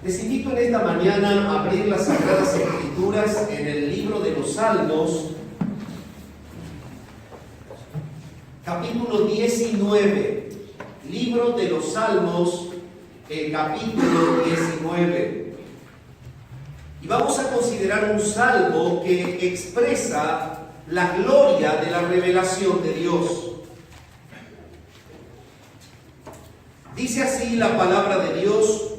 Les invito en esta mañana a abrir las Sagradas Escrituras en el libro de los Salmos, capítulo 19. Libro de los Salmos, el capítulo 19. Y vamos a considerar un salmo que expresa la gloria de la revelación de Dios. Dice así la palabra de Dios: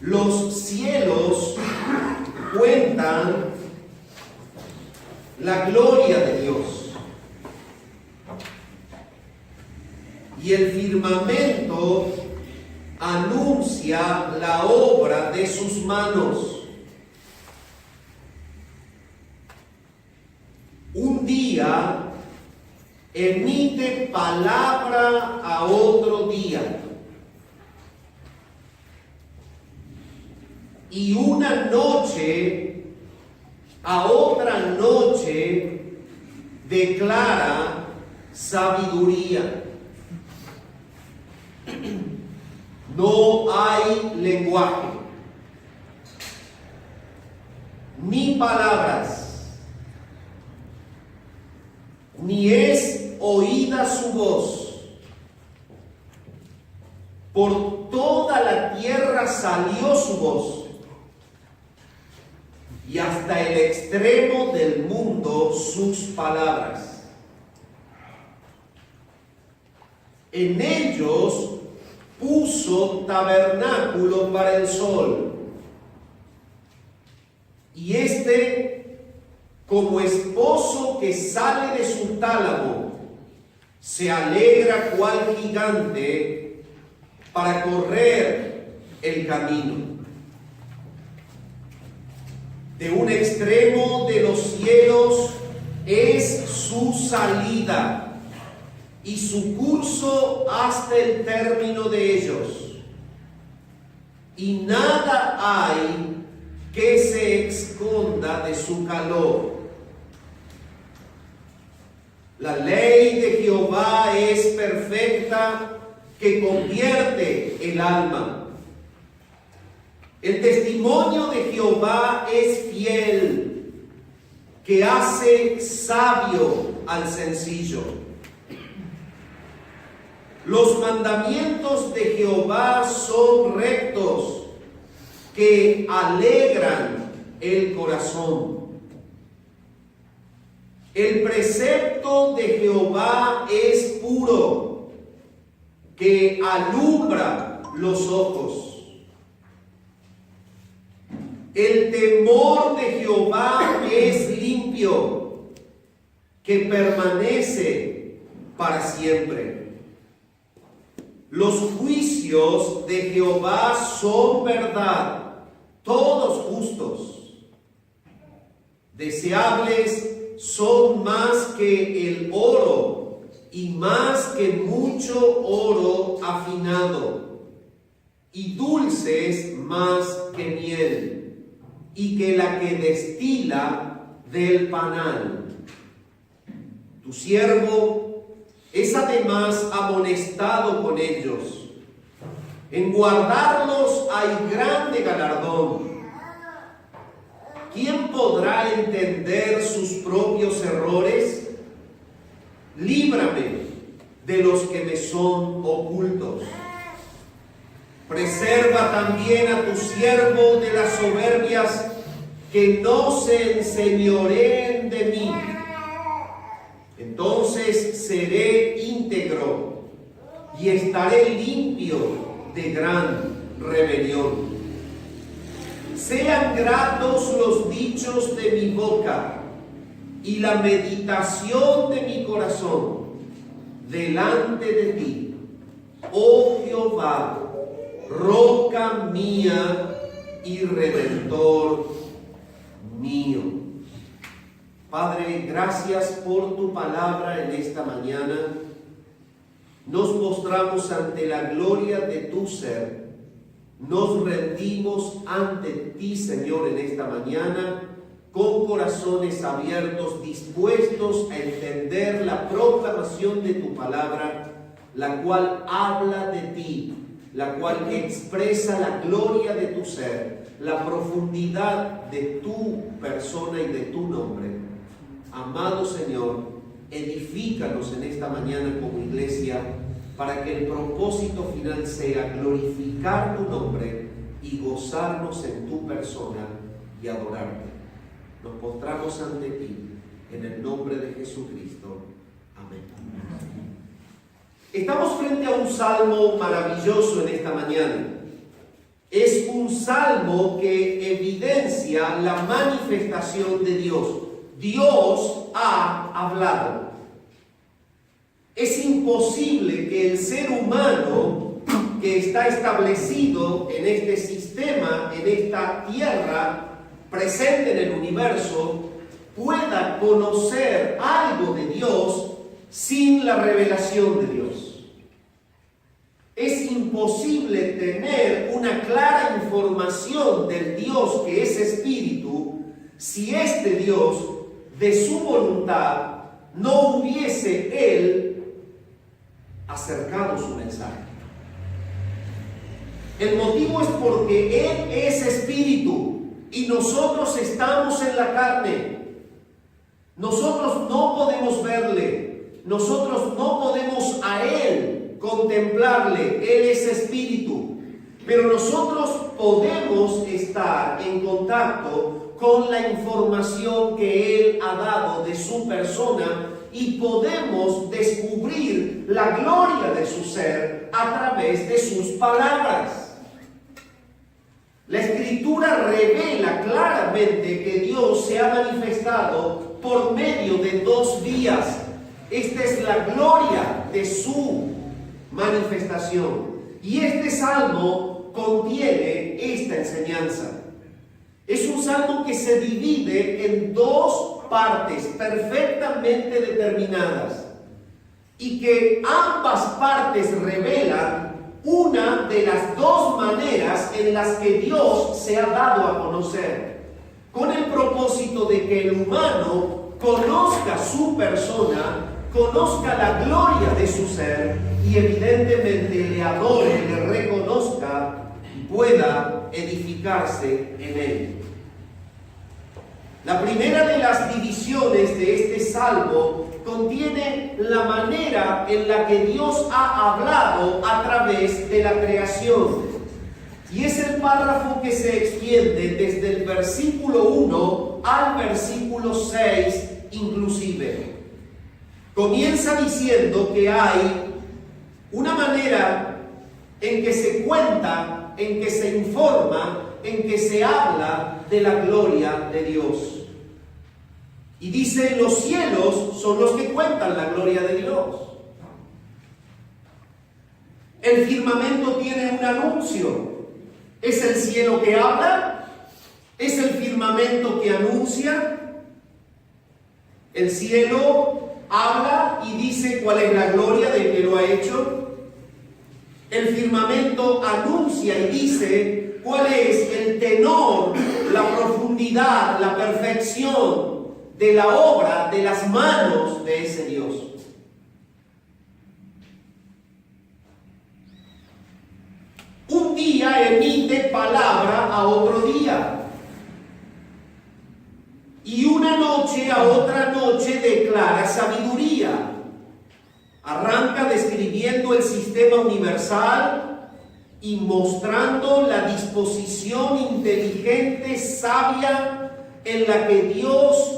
los cielos cuentan la gloria de Dios, y el firmamento anuncia la obra de sus manos. Un día emite palabra a otro día, y una noche a otra noche declara sabiduría. No hay lenguaje, ni palabras, ni es oída su voz. Por toda la tierra salió su voz, y hasta el extremo del mundo sus palabras. En ellos puso tabernáculo para el sol, y éste, como esposo que sale de su tálamo, se alegra cual gigante para correr el camino. De un extremo de los cielos es su salida, y su curso hasta el término de ellos. Y nada hay que se esconda de su calor. La ley de Jehová es perfecta, que convierte el alma. El testimonio de Jehová es fiel, que hace sabio al sencillo. Los mandamientos de Jehová son rectos, que alegran el corazón. El precepto de Jehová es puro, que alumbra los ojos. El temor de Jehová es limpio, que permanece para siempre. Los juicios de Jehová son verdad, todos justos. Deseables son más que el oro, y más que mucho oro afinado, y dulces más que miel, y que la que destila del panal. Tu siervo es además amonestado con ellos. En guardarlos hay grande galardón. ¿Quién podrá entender sus propios errores? Líbrame de los que me son ocultos. Preserva también a tu siervo de las soberbias, que no se enseñoreen de mí. Entonces seré íntegro y estaré limpio de gran rebelión. Sean gratos los dichos de mi boca y la meditación de mi corazón delante de ti, oh Jehová, roca mía y redentor mío. Padre, gracias por tu palabra en esta mañana. Nos postramos ante la gloria de tu ser. Nos rendimos ante ti, Señor, en esta mañana, con corazones abiertos, dispuestos a entender la proclamación de tu palabra la cual habla de ti, la cual expresa la gloria de tu ser, la profundidad de tu persona y de tu nombre. Amado Señor, edifícanos en esta mañana como iglesia para que el propósito final sea glorificar tu nombre y gozarnos en tu persona y adorarte. Nos postramos ante ti en el nombre de Jesucristo. Amén. Estamos frente a un salmo maravilloso en esta mañana. Es un salmo que evidencia la manifestación de Dios. Dios ha hablado. Es imposible que el ser humano que está establecido en este sistema, en esta tierra, presente en el universo, pueda conocer algo de Dios sin la revelación de Dios. Es imposible tener una clara información del Dios que es espíritu si este Dios, de su voluntad, no hubiese Él acercado su mensaje. El motivo es porque Él es espíritu y nosotros estamos en la carne. Nosotros no podemos verle, nosotros no podemos a Él contemplarle, Él es espíritu, pero nosotros podemos estar en contacto con la información que Él ha dado de su persona y podemos descubrir la gloria de su ser a través de sus palabras. La Escritura revela claramente que Dios se ha manifestado por medio de dos vías. Esta es la gloria de su manifestación. Y este salmo contiene esta enseñanza. Es un salmo que se divide en dos partes perfectamente determinadas y que ambas partes revelan una de las dos maneras en las que Dios se ha dado a conocer, con el propósito de que el humano conozca su persona, conozca la gloria de su ser y evidentemente le adore, le reconozca y pueda edificarse en él. La primera de las divisiones de este salmo contiene la manera en la que Dios ha hablado a través de la creación. Y es el párrafo que se extiende desde el versículo 1 al versículo 6 inclusive. Comienza diciendo que hay una manera en que se cuenta, en que se informa, en que se habla de la gloria de Dios. Y dice, los cielos son los que cuentan la gloria de Dios. El firmamento tiene un anuncio. ¿Es el cielo que habla? ¿Es el firmamento que anuncia? El cielo habla y dice cuál es la gloria del que lo ha hecho. El firmamento anuncia y dice cuál es el tenor, la profundidad, la perfección de la obra de las manos de ese Dios. Un día emite palabra a otro día, y una noche a otra noche declara sabiduría. Arranca describiendo el sistema universal y mostrando la disposición inteligente, sabia, en la que Dios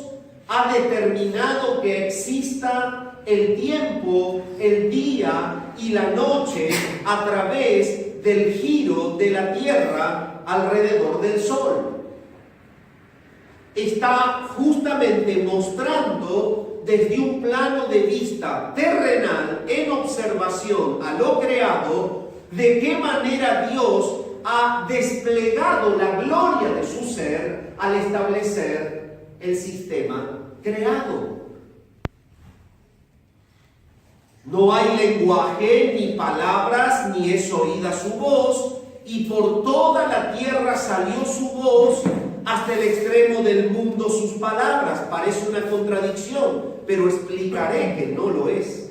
ha determinado que exista el tiempo, el día y la noche a través del giro de la tierra alrededor del sol. Está justamente mostrando desde un plano de vista terrenal, en observación a lo creado, de qué manera Dios ha desplegado la gloria de su ser al establecer el sistema creado. No hay lenguaje, ni palabras, ni es oída su voz, y por toda la tierra salió su voz, hasta el extremo del mundo sus palabras. Parece una contradicción, pero explicaré que no lo es.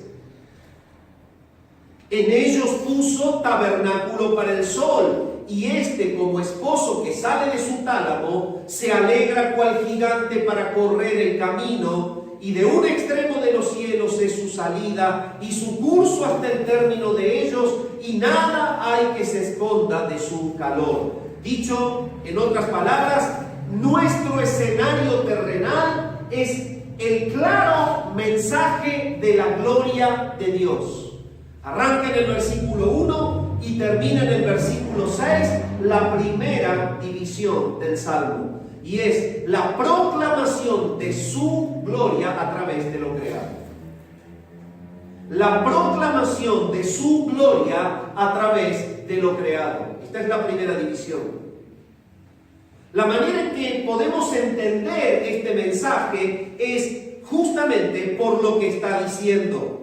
En ellos puso tabernáculo para el sol, y éste, como esposo que sale de su tálamo, se alegra cual gigante para correr el camino, y de un extremo de los cielos es su salida, y su curso hasta el término de ellos, y nada hay que se esconda de su calor. Dicho en otras palabras, nuestro escenario terrenal es el claro mensaje de la gloria de Dios. Arranca en el versículo 1 y termina en el versículo 6 la primera división del Salmo. Y es la proclamación de su gloria a través de lo creado. La proclamación de su gloria a través de lo creado. Esta es la primera división. La manera en que podemos entender este mensaje es justamente por lo que está diciendo.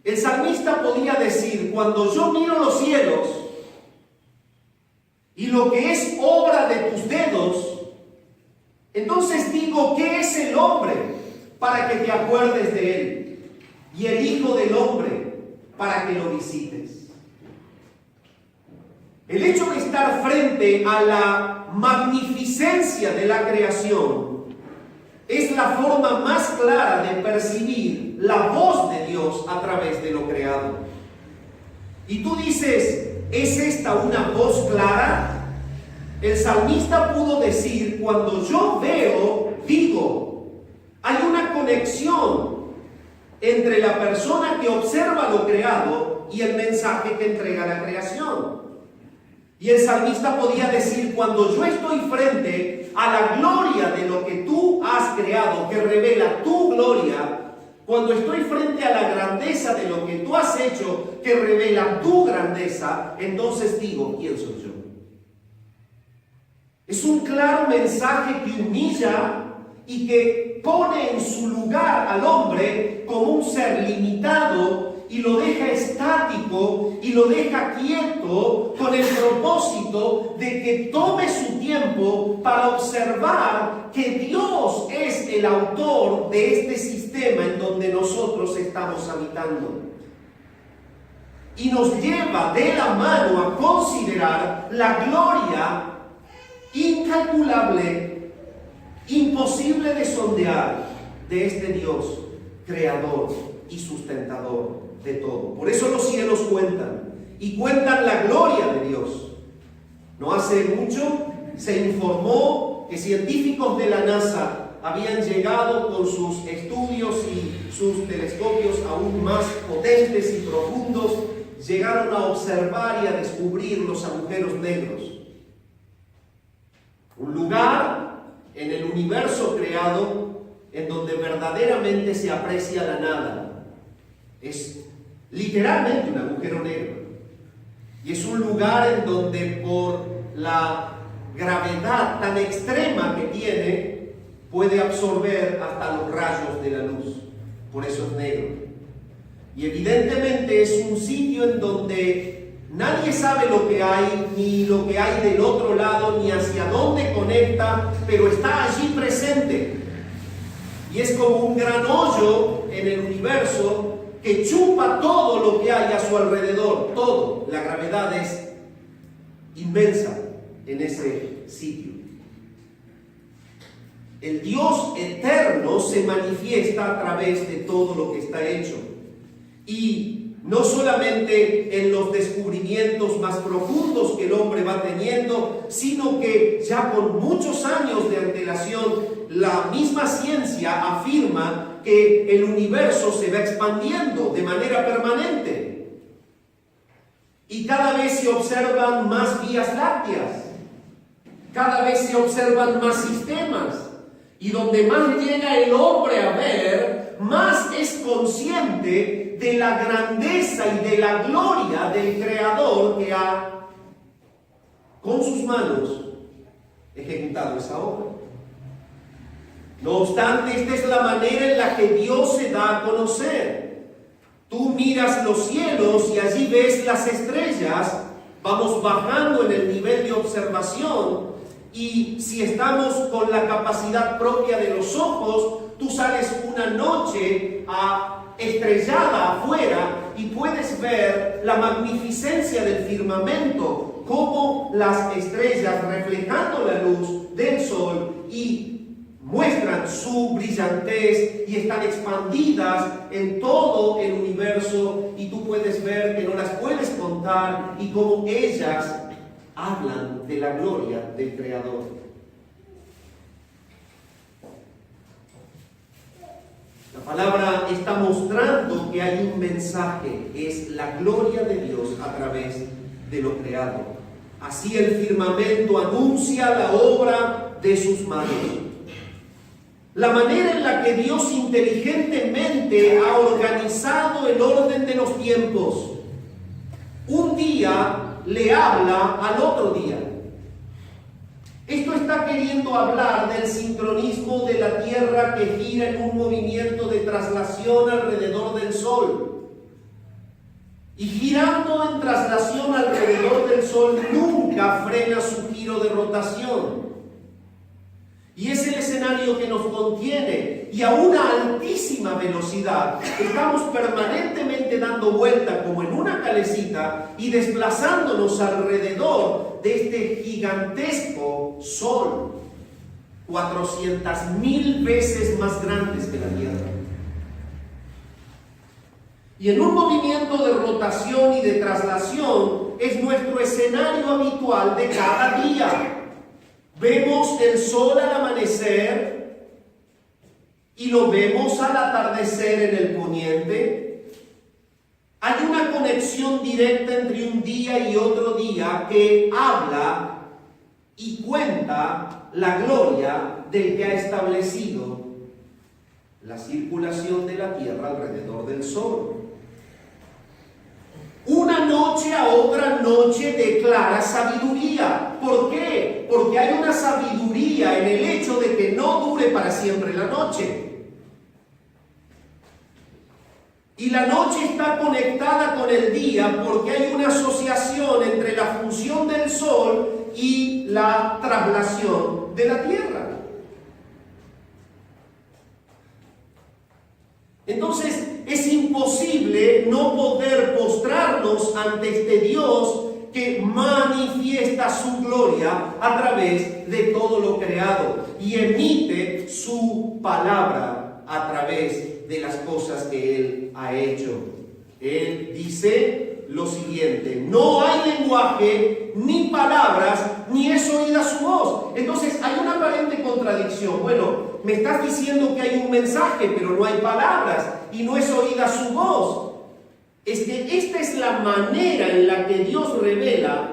El salmista podía decir, cuando yo miro los cielos y lo que es obra de tus dedos, entonces digo, ¿qué es el hombre para que te acuerdes de él? Y el Hijo del Hombre para que lo visites. El hecho de estar frente a la magnificencia de la creación es la forma más clara de percibir la voz de Dios a través de lo creado. Y tú dices, ¿es esta una voz clara? El salmista pudo decir, cuando yo veo, digo. Hay una conexión entre la persona que observa lo creado y el mensaje que entrega la creación. Y el salmista podía decir, cuando yo estoy frente a la gloria de lo que tú has creado, que revela tu gloria, cuando estoy frente a la grandeza de lo que tú has hecho, que revela tu grandeza, entonces digo, ¿quién soy yo? Es un claro mensaje que humilla y que pone en su lugar al hombre como un ser limitado y lo deja estático y lo deja quieto con el propósito de que tome su tiempo para observar que Dios es el autor de este sistema en donde nosotros estamos habitando. Y nos lleva de la mano a considerar la gloria incalculable, imposible de sondear de este Dios creador y sustentador de todo. Por eso los cielos cuentan, y cuentan la gloria de Dios. No hace mucho se informó que científicos de la NASA habían llegado con sus estudios y sus telescopios aún más potentes y profundos, llegaron a observar y a descubrir los agujeros negros. Un lugar en el universo creado en donde verdaderamente se aprecia la nada. Es literalmente un agujero negro. Y es un lugar en donde por la gravedad tan extrema que tiene, puede absorber hasta los rayos de la luz. Por eso es negro. Y evidentemente es un sitio en donde nadie sabe lo que hay, ni lo que hay del otro lado, ni hacia dónde conecta, pero está allí presente. Y es como un gran hoyo en el universo que chupa todo lo que hay a su alrededor, todo. La gravedad es inmensa en ese sitio. El Dios eterno se manifiesta a través de todo lo que está hecho. Y no solamente en los descubrimientos más profundos que el hombre va teniendo, sino que ya con muchos años de antelación, la misma ciencia afirma que el universo se va expandiendo de manera permanente. Y cada vez se observan más vías lácteas, cada vez se observan más sistemas. Y donde más llega el hombre a ver, más es consciente de la grandeza y de la gloria del Creador que ha, con sus manos, ejecutado esa obra. No obstante, esta es la manera en la que Dios se da a conocer. Tú miras los cielos y allí ves las estrellas. Vamos bajando en el nivel de observación. Y si estamos con la capacidad propia de los ojos, tú sales una noche estrellada afuera y puedes puedes ver la magnificencia del firmamento, como las estrellas reflejando la luz del sol y muestran su brillantez y están expandidas en todo el universo, y tú puedes ver que no las puedes contar, y como ellas hablan de la gloria del Creador. La palabra está mostrando que hay un mensaje, es la gloria de Dios a través de lo creado. Así el firmamento anuncia la obra de sus manos. La manera en la que Dios inteligentemente ha organizado el orden de los tiempos. Un día le habla al otro día. Esto está queriendo hablar del sincronismo de la Tierra que gira en un movimiento de traslación alrededor del Sol. Y girando en traslación alrededor del Sol nunca frena su giro de rotación. Y es el escenario que nos contiene, y a una altísima velocidad estamos permanentemente dando vuelta como en una calecita y desplazándonos alrededor de este gigantesco Sol, 400.000 veces más grandes que la Tierra. Y en un movimiento de rotación y de traslación es nuestro escenario habitual de cada día. Vemos el sol al amanecer y lo vemos al atardecer en el poniente. Hay una conexión directa entre un día y otro día que habla y cuenta la gloria del que ha establecido la circulación de la Tierra alrededor del Sol. Una noche a otra noche declara sabiduría. ¿Por qué? Porque hay una sabiduría en el hecho de que no dure para siempre la noche. Y la noche está conectada con el día porque hay una asociación entre la función del sol y la traslación de la tierra. Entonces, es imposible no poder postrarnos ante este Dios que manifiesta su gloria a través de todo lo creado y emite su palabra a través de las cosas que Él ha hecho. Él dice lo siguiente: no hay lenguaje, ni palabras, ni es oída su voz. Entonces hay una aparente contradicción. Bueno, me estás diciendo que hay un mensaje, pero no hay palabras y no es oída su voz. Es que esta es la manera en la que Dios revela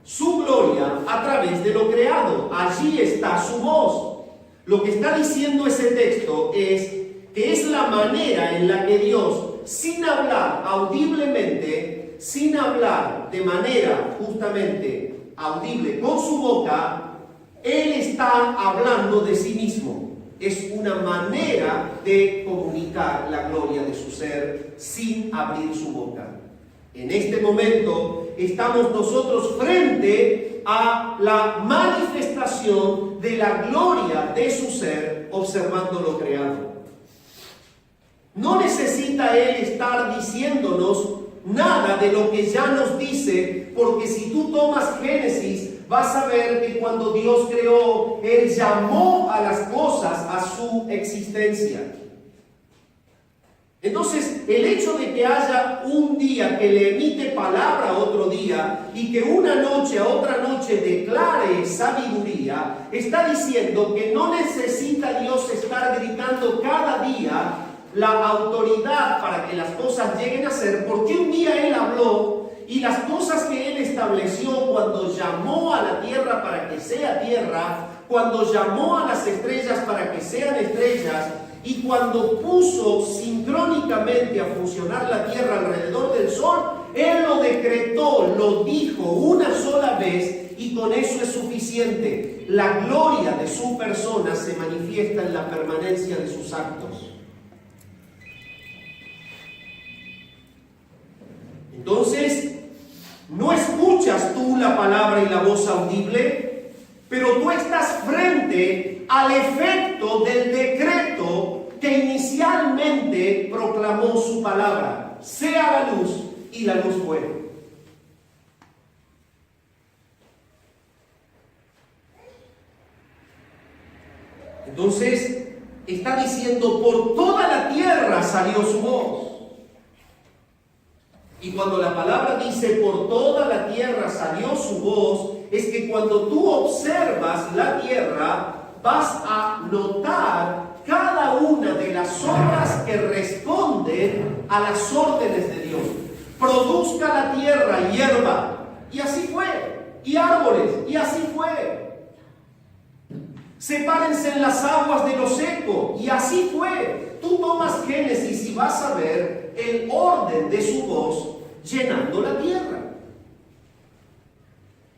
su gloria a través de lo creado. Allí está su voz. Lo que está diciendo ese texto es que es la manera en la que Dios, sin hablar audiblemente, sin hablar de manera justamente audible con su boca, Él está hablando de sí mismo. Es una manera de comunicar la gloria de su ser sin abrir su boca. En este momento estamos nosotros frente a la manifestación de la gloria de su ser, observando lo creado. No necesita Él estar diciéndonos nada de lo que ya nos dice, porque si tú tomas Génesis, vas a ver que cuando Dios creó, Él llamó a las cosas a su existencia. Entonces, el hecho de que haya un día que le emite palabra a otro día y que una noche a otra noche declare sabiduría, está diciendo que no necesita Dios estar gritando cada día la autoridad para que las cosas lleguen a ser, porque un día Él habló y las cosas que Él estableció cuando llamó a la tierra para que sea tierra, cuando llamó a las estrellas para que sean estrellas, y cuando puso sincrónicamente a funcionar la tierra alrededor del sol, Él lo decretó, lo dijo una sola vez, y con eso es suficiente. La gloria de su persona se manifiesta en la permanencia de sus actos. Entonces, no escuchas tú la palabra y la voz audible, pero tú estás frente al efecto del decreto que inicialmente proclamó su palabra. Sea la luz, y y la luz fue. Entonces, está diciendo, por toda la tierra salió su voz. Y cuando la palabra dice, por toda la tierra salió su voz, es que cuando tú observas la tierra, vas a notar cada una de las obras que responden a las órdenes de Dios. Produzca la tierra hierba, y así fue, y árboles, y así fue. Sepárense en las aguas de lo seco, y así fue. Tú tomas Génesis y vas a ver el orden de su voz llenando la tierra.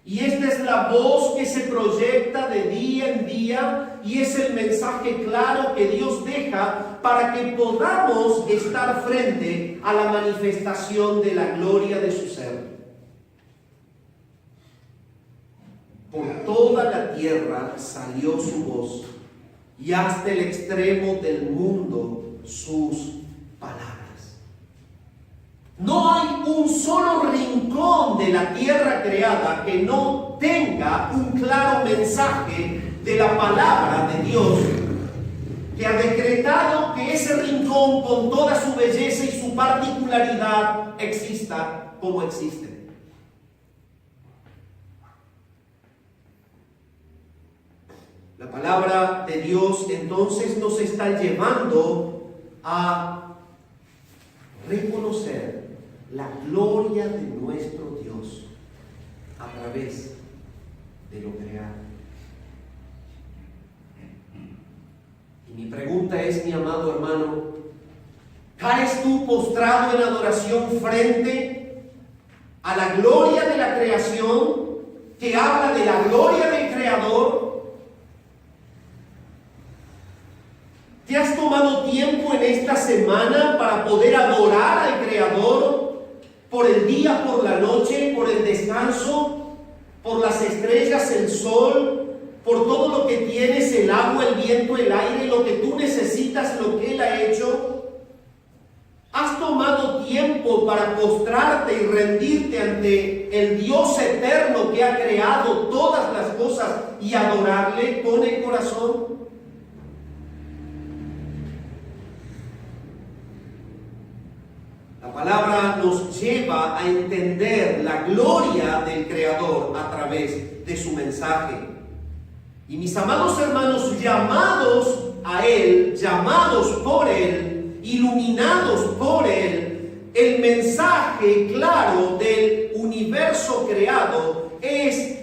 Y esta es la voz que se proyecta de día en día, y es el mensaje claro que Dios deja para que podamos estar frente a la manifestación de la gloria de su ser. Por toda la tierra salió su voz, y hasta el extremo del mundo sus palabras. No hay un solo rincón de la tierra creada que no tenga un claro mensaje de la palabra de Dios, que ha decretado que ese rincón, con toda su belleza y su particularidad, exista como existe. La palabra de Dios entonces nos está llevando a reconocer la gloria de nuestro Dios a través de lo creado. Y mi pregunta es, mi amado hermano, ¿caes tú postrado en adoración frente a la gloria de la creación, que habla de la gloria del Creador? ¿Te has tomado tiempo en esta semana para poder adorar al Creador por el día, por la noche, por el descanso, por las estrellas, el sol, por todo lo que tienes, el agua, el viento, el aire, lo que tú necesitas, lo que Él ha hecho? ¿Has tomado tiempo para postrarte y rendirte ante el Dios eterno que ha creado todas las cosas y adorarle con el corazón? La palabra nos lleva a entender la gloria del Creador a través de su mensaje. Y mis amados hermanos, llamados a Él, llamados por Él, iluminados por Él, el mensaje claro del universo creado es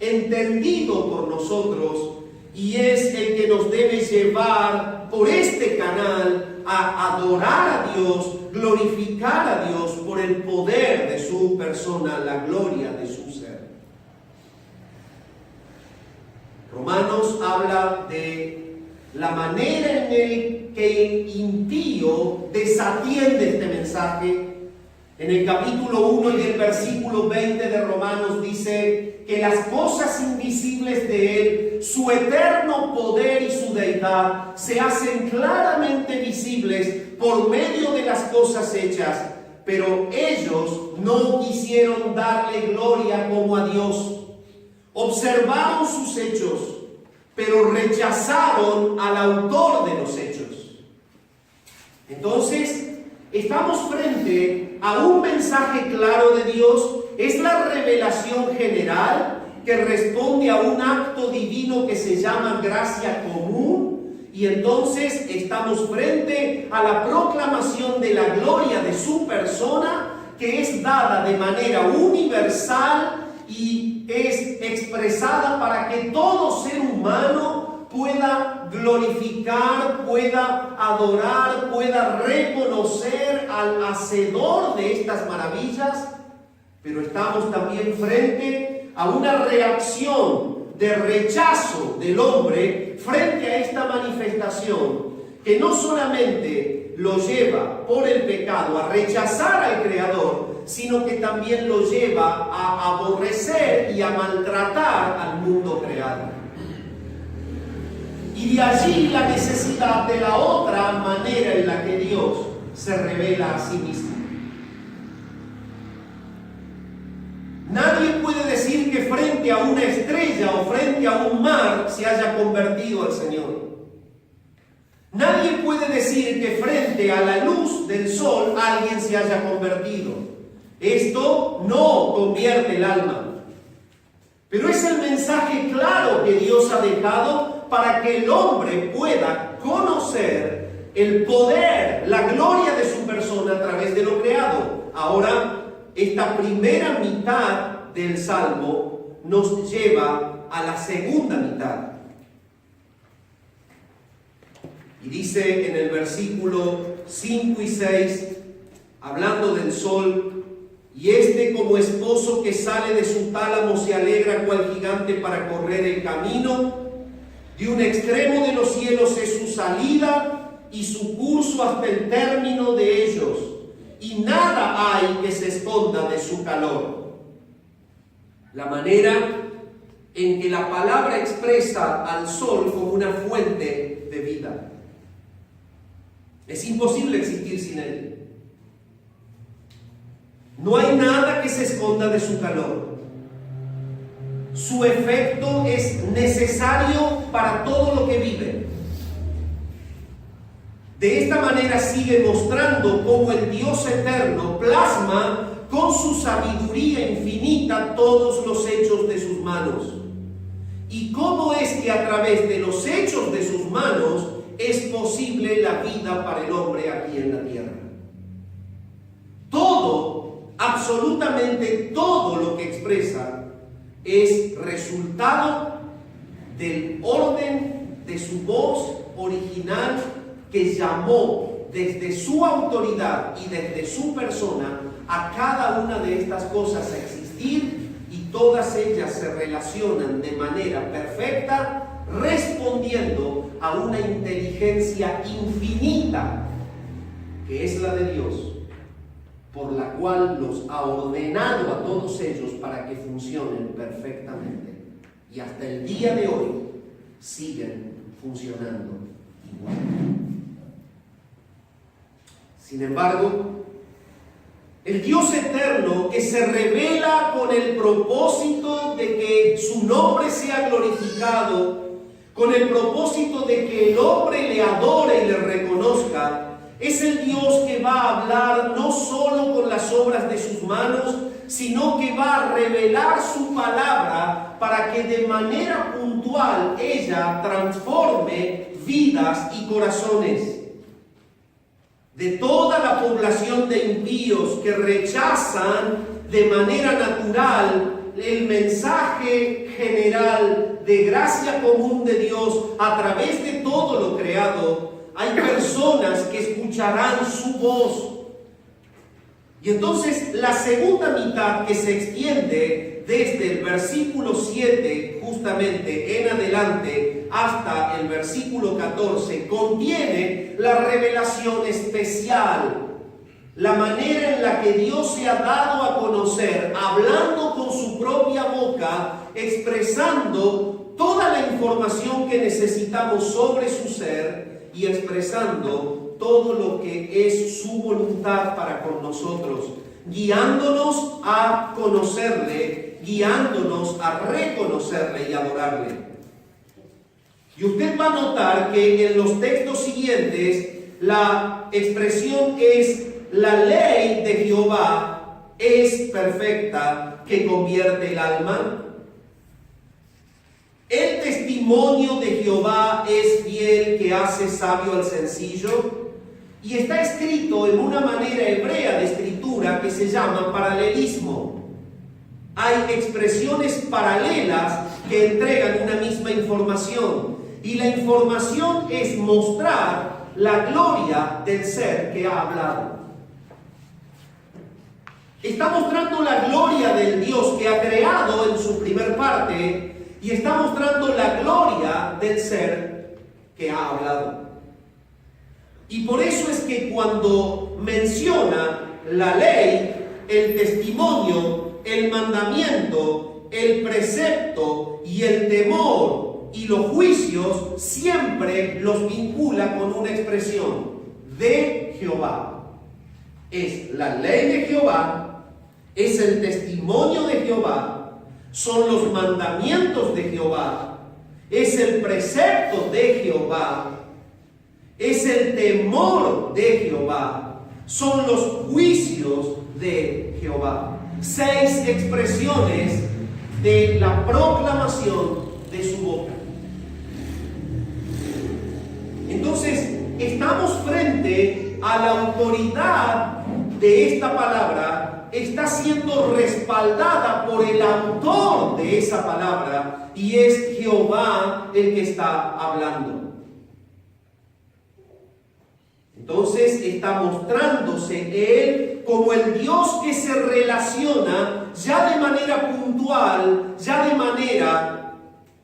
entendido por nosotros, y es el que nos debe llevar por este canal a adorar a Dios, glorificar a Dios por el poder de su persona, la gloria de su ser. Romanos habla de la manera en que el impío desatiende este mensaje. En el capítulo 1 y el versículo 20 de Romanos dice que las cosas invisibles de Él, su eterno poder y su deidad, se hacen claramente visibles por medio de las cosas hechas, pero ellos no quisieron darle gloria como a Dios. Observaron sus hechos, pero rechazaron al autor de los hechos. Entonces, estamos frente a un mensaje claro de Dios. Es la revelación general que responde a un acto divino que se llama gracia común, y entonces estamos frente a la proclamación de la gloria de su persona, que es dada de manera universal y es expresada para que todo ser humano pueda glorificar, pueda adorar, pueda reconocer al hacedor de estas maravillas. Pero estamos también frente a una reacción de rechazo del hombre frente a esta manifestación, que no solamente lo lleva por el pecado a rechazar al Creador, sino que también lo lleva a aborrecer y a maltratar al mundo creado. Y de allí la necesidad de la otra manera en la que Dios se revela a sí mismo. Nadie puede decir que frente a una estrella o frente a un mar se haya convertido al Señor. Nadie puede decir que frente a la luz del sol alguien se haya convertido. Esto no convierte el alma. Pero es el mensaje claro que Dios ha dejado para que el hombre pueda conocer el poder, la gloria de su persona a través de lo creado. Ahora, esta primera mitad del Salmo nos lleva a la segunda mitad. Y dice en el versículo 5 y 6, hablando del sol: y este, como esposo que sale de su tálamo, se alegra cual gigante para correr el camino. De un extremo de los cielos es su salida y su curso hasta el término de ellos. Y nada hay que se esconda de su calor. La manera en que la palabra expresa al sol como una fuente de vida. Es imposible existir sin él. No hay nada que se esconda de su calor. Su efecto es necesario para todo lo que vive. De esta manera sigue mostrando cómo el Dios eterno plasma con su sabiduría infinita todos los hechos de sus manos. Y cómo es que a través de los hechos de sus manos es posible la vida para el hombre aquí en la tierra. Todo, absolutamente todo lo que expresa es resultado del orden de su voz original que llamó desde su autoridad y desde su persona a cada una de estas cosas a existir, y todas ellas se relacionan de manera perfecta, respondiendo a una inteligencia infinita que es la de Dios, por la cual los ha ordenado a todos ellos para que funcionen perfectamente, y hasta el día de hoy siguen funcionando igual. Sin embargo, el Dios eterno, que se revela con el propósito de que su nombre sea glorificado, con el propósito de que el hombre le adore y le reconozca, es el Dios que va a hablar no solo con las obras de sus manos, sino que va a revelar su palabra para que de manera puntual ella transforme vidas y corazones. De toda la población de impíos que rechazan de manera natural el mensaje general de gracia común de Dios a través de todo lo creado, hay personas que escucharán su voz. Y entonces la segunda mitad, que se extiende desde el versículo 7 justamente en adelante hasta el versículo 14, contiene la revelación especial, la manera en la que Dios se ha dado a conocer, hablando con su propia boca, expresando toda la información que necesitamos sobre su ser y expresando todo lo que es su voluntad para con nosotros, guiándonos a conocerle, guiándonos a reconocerle y adorarle. Y usted va a notar que en los textos siguientes la expresión es: la ley de Jehová es perfecta, que convierte el alma. El testimonio de Jehová es fiel, que hace sabio al sencillo. Y está escrito en una manera hebrea de escritura que se llama paralelismo. Hay expresiones paralelas que entregan una misma información. Y la información es mostrar la gloria del ser que ha hablado. Está mostrando la gloria del Dios que ha creado en su primer parte, y está mostrando la gloria del ser que ha hablado. Y por eso es que cuando menciona la ley, el testimonio, el mandamiento, el precepto y el temor y los juicios, siempre los vincula con una expresión: de Jehová. Es la ley de Jehová, es el testimonio de Jehová, son los mandamientos de Jehová, es el precepto de Jehová, es el temor de Jehová, son los juicios de Jehová. 6 expresiones de la proclamación de su boca. Entonces, estamos frente a la autoridad de esta palabra, está siendo respaldada por el autor de esa palabra, y es Jehová el que está hablando. Entonces está mostrándose Él como el Dios que se relaciona ya de manera puntual, ya de manera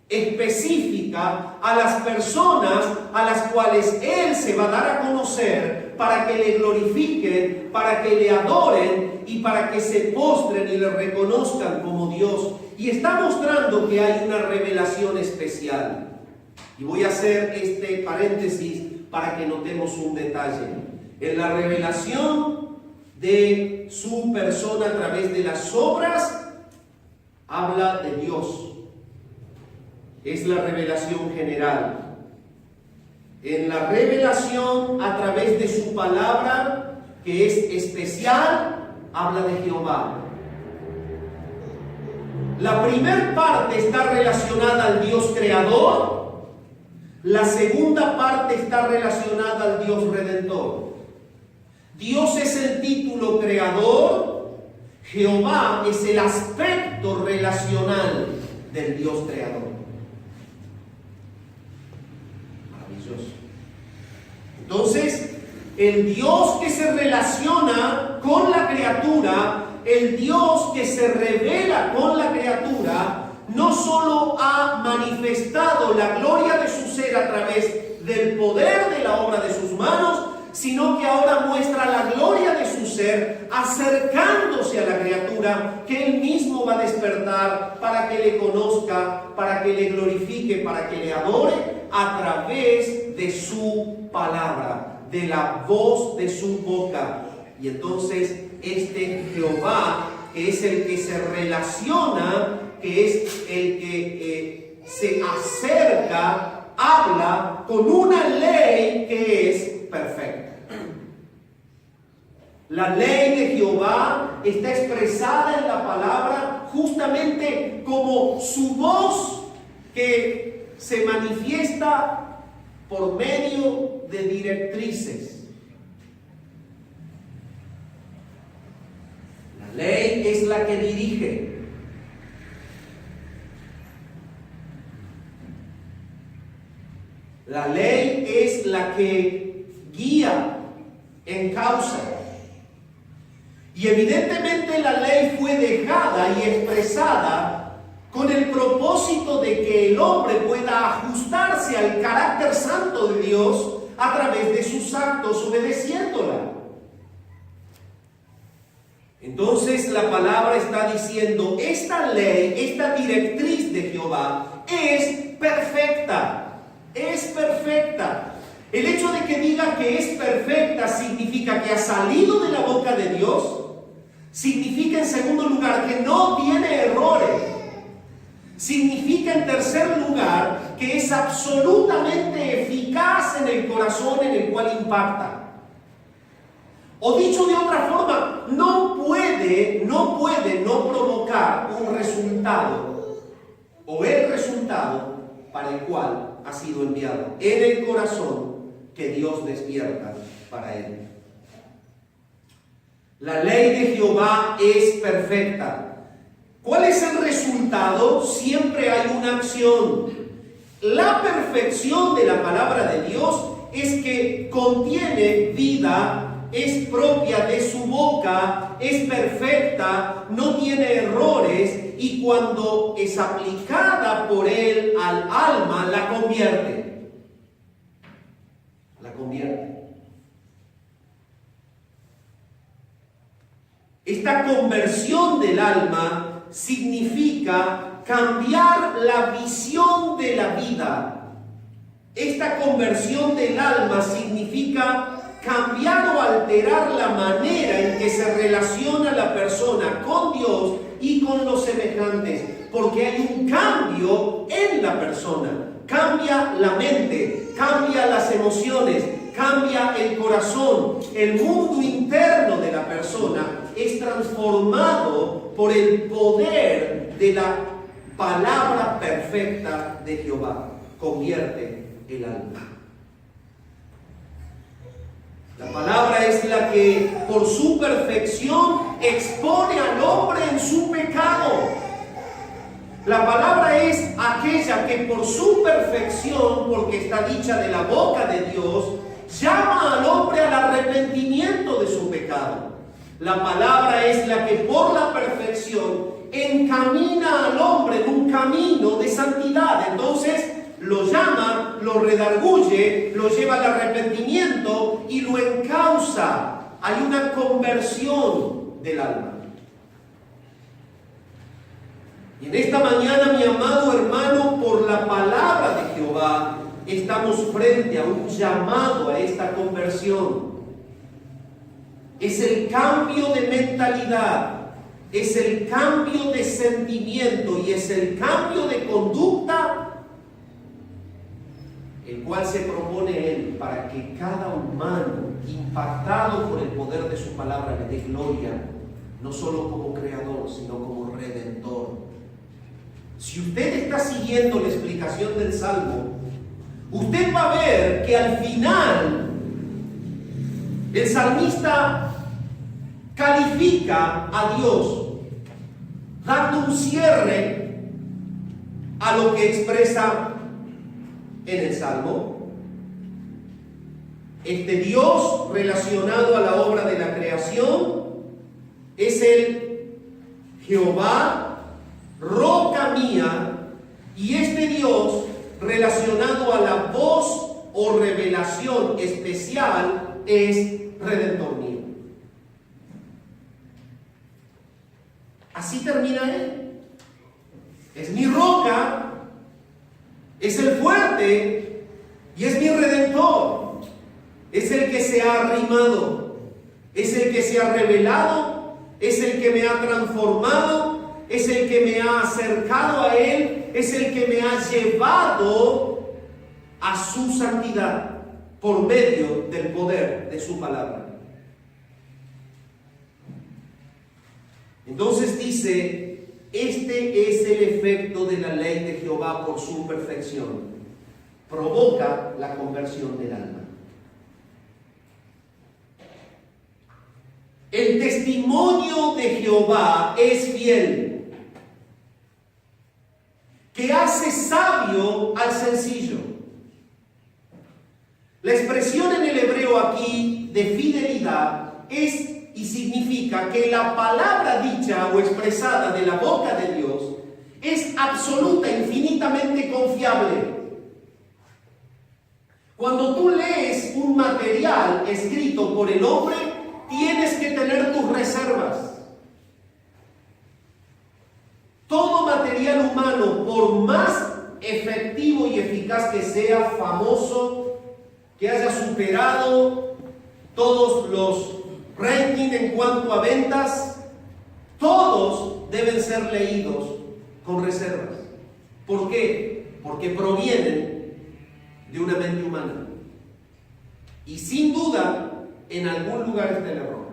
específica a las personas a las cuales Él se va a dar a conocer para que le glorifiquen, para que le adoren y para que se postren y le reconozcan como Dios. Y está mostrando que hay una revelación especial. Y voy a hacer este paréntesis para que notemos un detalle. En la revelación de su persona a través de las obras, habla de Dios. Es la revelación general. En la revelación a través de su palabra, que es especial, habla de Jehová. La primera parte está relacionada al Dios creador. La segunda parte está relacionada al Dios redentor. Dios es el título creador, Jehová es el aspecto relacional del Dios creador. Maravilloso. Entonces, el Dios que se relaciona con la criatura, el Dios que se revela con la criatura, no solo ha manifestado la gloria de su ser a través del poder de la obra de sus manos, sino que ahora muestra la gloria de su ser acercándose a la criatura que Él mismo va a despertar para que le conozca, para que le glorifique, para que le adore a través de su palabra, de la voz de su boca. Y entonces este Jehová, que es el que se relaciona, que es el que se acerca, habla con una ley que es perfecta. La ley de Jehová está expresada en la palabra justamente como su voz que se manifiesta por medio de directrices. La ley es la que dirige. La ley es la que guía, encausa. Y evidentemente la ley fue dejada y expresada con el propósito de que el hombre pueda ajustarse al carácter santo de Dios a través de sus actos, obedeciéndola. Entonces la palabra está diciendo, esta ley, esta directriz de Jehová es perfecta. Es perfecta. El hecho de que diga que es perfecta significa que ha salido de la boca de Dios. Significa, en segundo lugar, que no tiene errores. Significa, en tercer lugar, que es absolutamente eficaz en el corazón en el cual impacta. O dicho de otra forma, no puede no provocar un resultado o el resultado para el cual ha sido enviado en el corazón que Dios despierta para él. La ley de Jehová es perfecta. ¿Cuál es el resultado? Siempre hay una acción. La perfección de la palabra de Dios es que contiene vida, es propia de su boca, es perfecta, no tiene errores, y cuando es aplicada por Él al alma, la convierte. La convierte. Esta conversión del alma significa cambiar la visión de la vida. Esta conversión del alma significa cambiar o alterar la manera en que se relaciona la persona con Dios y con los semejantes, porque hay un cambio en la persona. Cambia la mente, cambia las emociones, cambia el corazón. El mundo interno de la persona es transformado por el poder de la palabra perfecta de Jehová. Convierte el alma. La palabra es la que por su perfección expone al hombre en su pecado. La palabra es aquella que por su perfección, porque está dicha de la boca de Dios, llama al hombre al arrepentimiento de su pecado. La palabra es la que por la perfección encamina al hombre en un camino de santidad. Entonces lo llama, lo redarguye, lo lleva al arrepentimiento y lo encausa. Hay una conversión del alma. Y en esta mañana, mi amado hermano, por la palabra de Jehová, estamos frente a un llamado a esta conversión. Es el cambio de mentalidad, es el cambio de sentimiento y es el cambio de conducta, el cual se propone Él para que cada humano, impactado por el poder de su palabra, le dé gloria, no solo como creador, sino como redentor. Si usted está siguiendo la explicación del Salmo, usted va a ver que al final el salmista califica a Dios, dando un cierre a lo que expresa en el Salmo. Este Dios relacionado a la obra de la creación es el Jehová, roca mía, y este Dios relacionado a la voz o revelación especial es Redentor mío. Así termina él. Es mi roca, es el fuerte y es mi Redentor. Es el que se ha arrimado, es el que se ha revelado, es el que me ha transformado, es el que me ha acercado a Él, es el que me ha llevado a su santidad por medio del poder de su palabra. Entonces dice, este es el efecto de la ley de Jehová por su perfección. Provoca la conversión del alma. El testimonio de Jehová es fiel, que hace sabio al sencillo. La expresión en el hebreo aquí de fidelidad es y significa que la palabra dicha o expresada de la boca de Dios es absoluta, infinitamente confiable. Cuando tú lees un material escrito por el hombre, tienes que tener tus reservas. Todo material humano, por más efectivo y eficaz que sea, famoso, que haya superado todos los rankings en cuanto a ventas, todos deben ser leídos con reservas. ¿Por qué? Porque provienen de una mente humana. Y sin duda, en algún lugar está el error.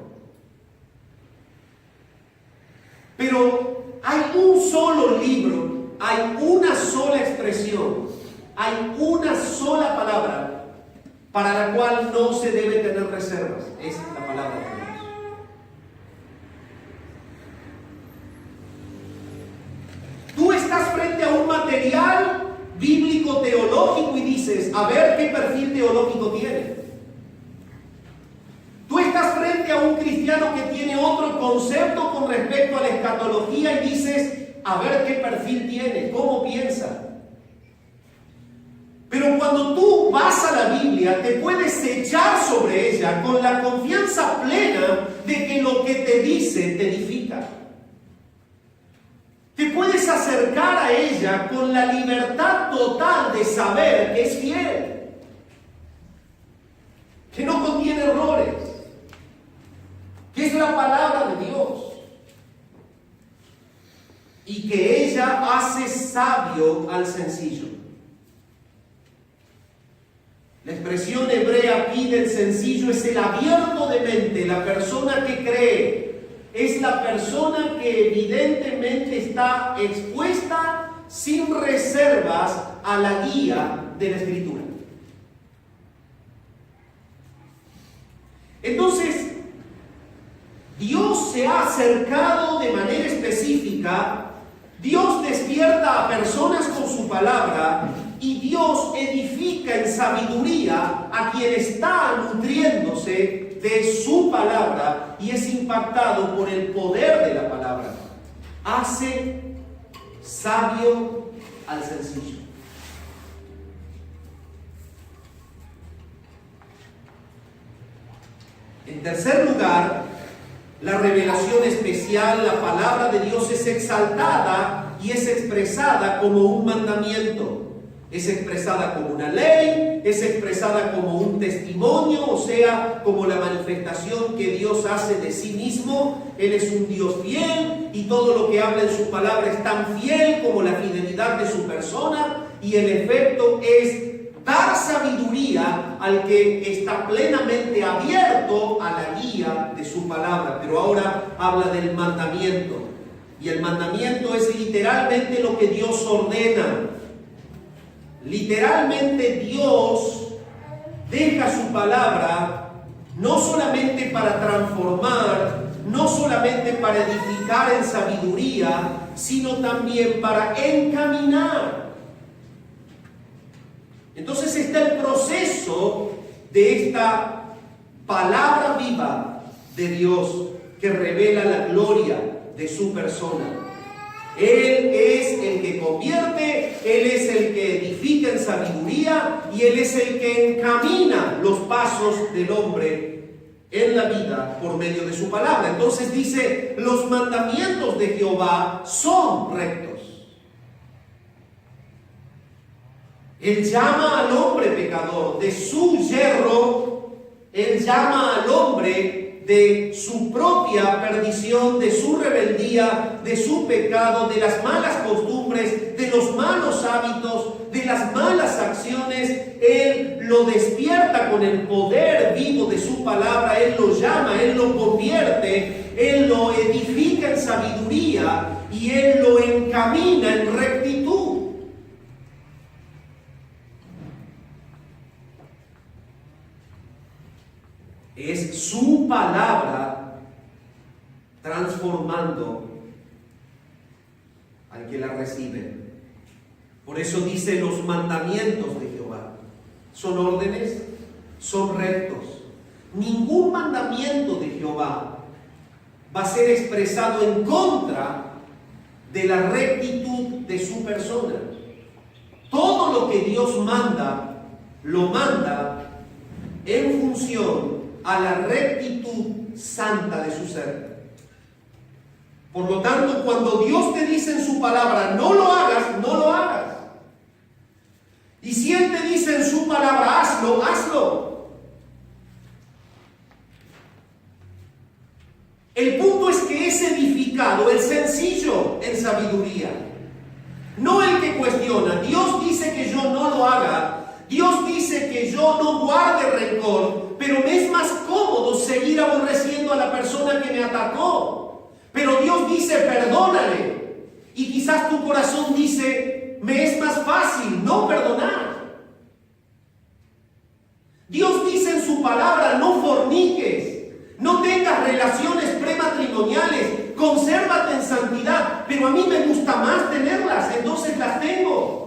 Pero hay un solo libro, hay una sola expresión, hay una sola palabra para la cual no se debe tener reservas. Es la palabra de Dios. Tú estás frente a un material bíblico teológico y dices, a ver qué perfil teológico tiene. Tú estás frente a un cristiano que tiene otro concepto con respecto a la escatología y dices, a ver qué perfil tiene, cómo piensa. Pero cuando tú vas a la Biblia, te puedes echar sobre ella con la confianza plena de que lo que te dice te edifica. Te puedes acercar a ella con la libertad total de saber que es fiel, que no contiene errores, que es la palabra de Dios. y que ella hace sabio al sencillo. La expresión hebrea aquí del sencillo es el abierto de mente, la persona que cree. Es la persona que evidentemente está expuesta sin reservas a la guía de la Escritura. Entonces, Dios se ha acercado de manera específica, Dios despierta a personas con su palabra y Dios edifica en sabiduría a quien está nutriéndose de su palabra y es impactado por el poder de la palabra. Hace sabio al sencillo. En tercer lugar, la revelación especial, la palabra de Dios es exaltada y es expresada como un mandamiento. Es expresada como una ley, es expresada como un testimonio, o sea, como la manifestación que Dios hace de sí mismo. Él es un Dios fiel y todo lo que habla en su palabra es tan fiel como la fidelidad de su persona, y el efecto es dar sabiduría al que está plenamente abierto a la guía de su palabra. Pero ahora habla del mandamiento, y el mandamiento es literalmente lo que Dios ordena. Literalmente Dios deja su palabra no solamente para transformar, no solamente para edificar en sabiduría, sino también para encaminar. Entonces está el proceso de esta palabra viva de Dios que revela la gloria de su persona. Él es el que convierte, Él es el que edifica en sabiduría y Él es el que encamina los pasos del hombre en la vida por medio de su palabra. Entonces dice, los mandamientos de Jehová son rectos. Él llama al hombre pecador de su yerro, Él llama al hombre de su propia perdición, de su rebeldía, de su pecado, de las malas costumbres, de los malos hábitos, de las malas acciones. Él lo despierta con el poder vivo de su palabra, Él lo llama, Él lo convierte, Él lo edifica en sabiduría y Él lo encamina en rectitud. Es su palabra transformando al que la recibe. Por eso dice los mandamientos de Jehová. Son órdenes, son rectos. Ningún mandamiento de Jehová va a ser expresado en contra de la rectitud de su persona. Todo lo que Dios manda, lo manda en función a la rectitud santa de su ser. Por lo tanto, cuando Dios te dice en su palabra, no lo hagas, no lo hagas. Y si Él te dice en su palabra, hazlo, hazlo. El punto es que es edificado el sencillo en sabiduría, no el que cuestiona. Dios dice que yo no lo haga. Dios dice que yo no guarde rencor, pero me es más cómodo seguir aborreciendo a la persona que me atacó. Pero Dios dice, perdónale. Y quizás tu corazón dice, me es más fácil no perdonar. Dios dice en su palabra, no forniques, no tengas relaciones prematrimoniales, consérvate en santidad, pero a mí me gusta más tenerlas, entonces las tengo.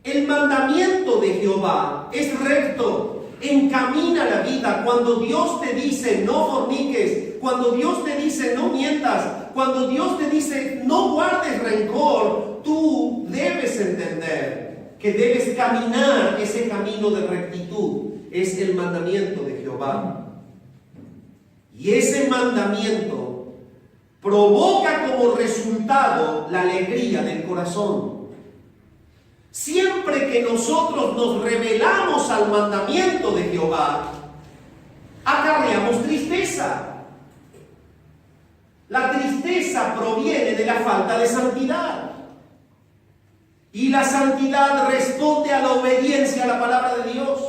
El mandamiento de Jehová es recto, encamina la vida. Cuando Dios te dice no forniques, cuando Dios te dice no mientas, cuando Dios te dice no guardes rencor, tú debes entender que debes caminar ese camino de rectitud. Es el mandamiento de Jehová. Y ese mandamiento provoca como resultado la alegría del corazón. Siempre que nosotros nos rebelamos al mandamiento de Jehová, acarreamos tristeza. la falta de santidad. Y la santidad responde a la obediencia a la palabra de Dios.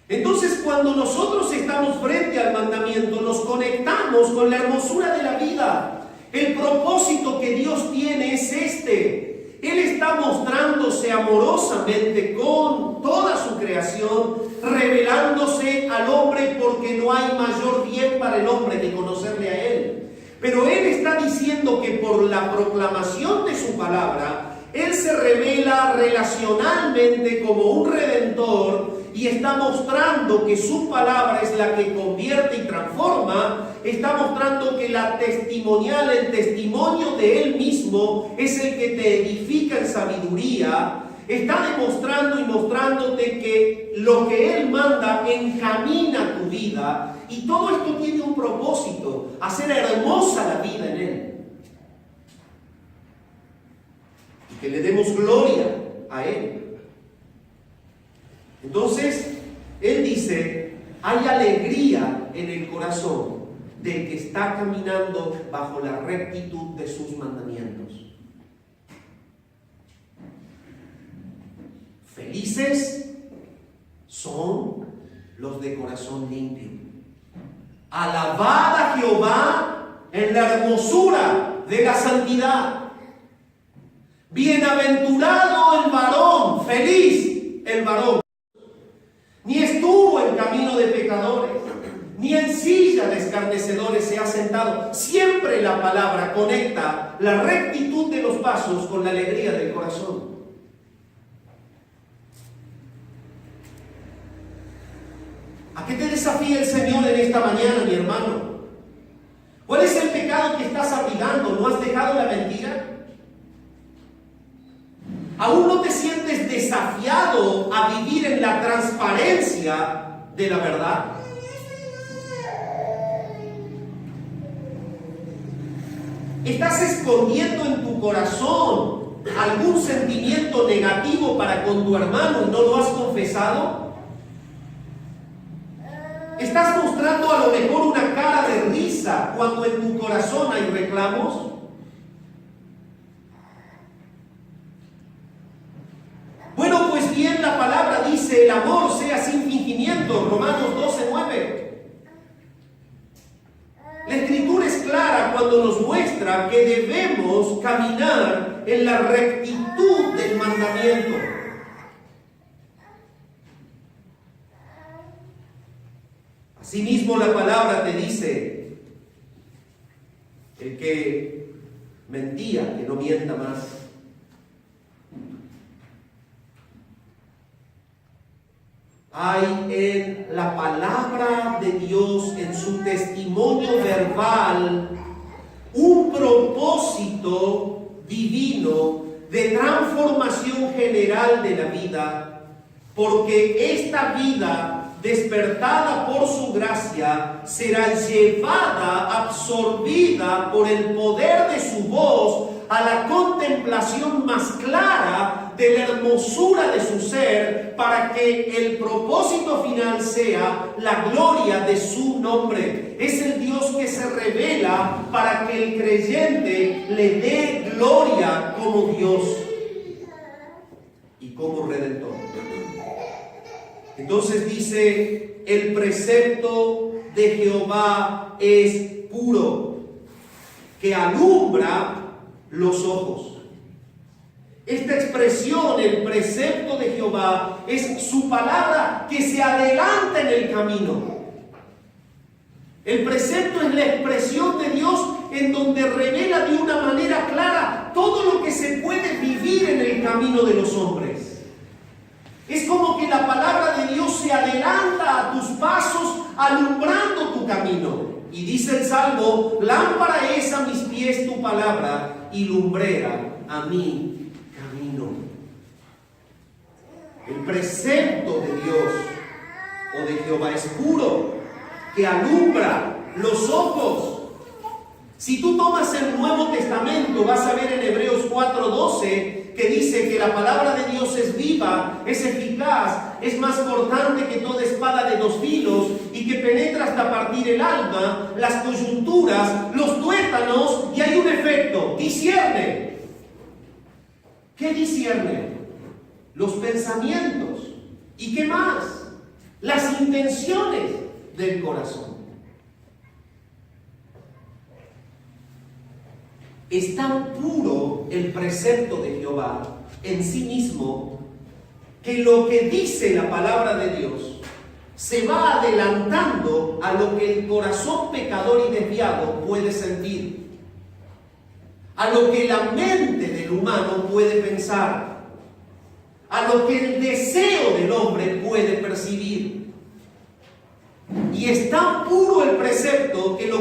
Entonces, cuando nosotros estamos frente al mandamiento, nos conectamos con la hermosura de la vida. El propósito que Dios tiene es este. Él está mostrándose amorosamente con toda su creación, revelándose al hombre, porque no hay mayor bien para el hombre que conocerle a Él. Pero Él está diciendo que por la proclamación de su palabra, Él se revela relacionalmente como un redentor y está mostrando que su palabra es la que convierte y transforma. Está mostrando que la testimonial, el testimonio de Él mismo, es el que te edifica en sabiduría. Está demostrando y mostrándote que lo que Él manda encamina tu vida. Y todo esto tiene un propósito: hacer hermosa la vida en Él. Y que le demos gloria a Él. Entonces, Él dice, hay alegría en el corazón del que está caminando bajo la rectitud de sus mandamientos. Felices son los de corazón limpio. Alabad a Jehová en la hermosura de la santidad. Bienaventurado el varón, feliz el varón. Ni estuvo en camino de pecadores, ni en silla de escarnecedores se ha sentado. Siempre la palabra conecta la rectitud de los pasos con la alegría del corazón. ¿A qué te desafía el Señor en esta mañana, mi hermano? ¿Cuál es el pecado que estás abrigando? ¿No has dejado la mentira? ¿Aún no te sientes desafiado a vivir en la transparencia de la verdad? ¿Estás escondiendo en tu corazón algún sentimiento negativo para con tu hermano y no lo has confesado? ¿Estás mostrando a lo mejor una cara de risa cuando en tu corazón hay reclamos? Bueno, pues bien, la palabra dice: el amor sea sin fingimiento, Romanos 12:9. La Escritura es clara cuando nos muestra que debemos caminar en la rectitud del mandamiento. Asimismo, la palabra te dice: el que mentía, que no mienta más. Hay en la palabra de Dios, en su testimonio verbal, un propósito divino de transformación general de la vida, porque esta vida, despertada por su gracia, será llevada, absorbida por el poder de su voz a la contemplación más clara de la hermosura de su ser, para que el propósito final sea la gloria de su nombre. Es el Dios que se revela para que el creyente le dé gloria como Dios y como Redentor. Entonces dice: el precepto de Jehová es puro, que alumbra los ojos. Esta expresión, el precepto de Jehová, es su palabra que se adelanta en el camino. El precepto es la expresión de Dios en donde revela de una manera clara todo lo que se puede vivir en el camino de los hombres. Es como que la palabra de Dios se adelanta a tus pasos, alumbrando tu camino. Y dice el Salmo: lámpara es a mis pies tu palabra y lumbrera a mi camino. El precepto de Dios o de Jehová es puro, que alumbra los ojos. Si tú tomas el Nuevo Testamento, vas a ver en Hebreos 4:12 que dice que la palabra de Dios es viva, es eficaz, es más cortante que toda espada de dos filos y que penetra hasta partir el alma, las coyunturas, los tuétanos, y hay un efecto: discierne. ¿Qué discierne? Los pensamientos. ¿Y qué más? Las intenciones del corazón. Es tan puro el precepto de Jehová en sí mismo, que lo que dice la palabra de Dios se va adelantando a lo que el corazón pecador y desviado puede sentir, a lo que la mente del humano puede pensar, a lo que el deseo del hombre puede percibir. Y es tan puro el precepto que lo